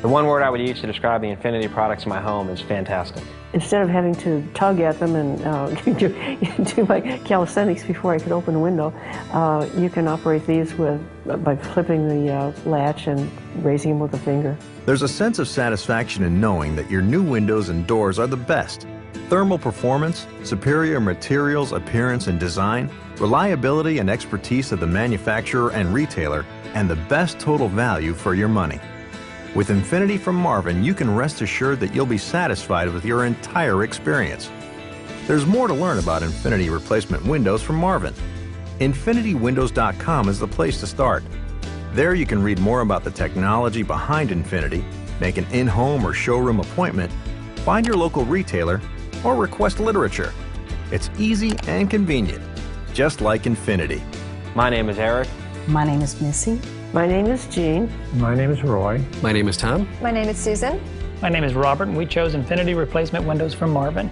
The one word I would use to describe the Infinity products in my home is fantastic. Instead of having to tug at them and do my calisthenics before I could open a window, you can operate these by flipping the latch and raising them with a finger. There's a sense of satisfaction in knowing that your new windows and doors are the best. Thermal performance, superior materials, appearance, and design, reliability and expertise of the manufacturer and retailer, and the best total value for your money. With Infinity from Marvin, you can rest assured that you'll be satisfied with your entire experience. There's more to learn about Infinity replacement windows from Marvin. InfinityWindows.com is the place to start. There you can read more about the technology behind Infinity, make an in-home or showroom appointment, find your local retailer, or request literature. It's easy and convenient, just like Infinity. My name is Eric. My name is Missy. My name is Jean. My name is Roy. My name is Tom. My name is Susan. My name is Robert, and we chose Infinity replacement windows from Marvin.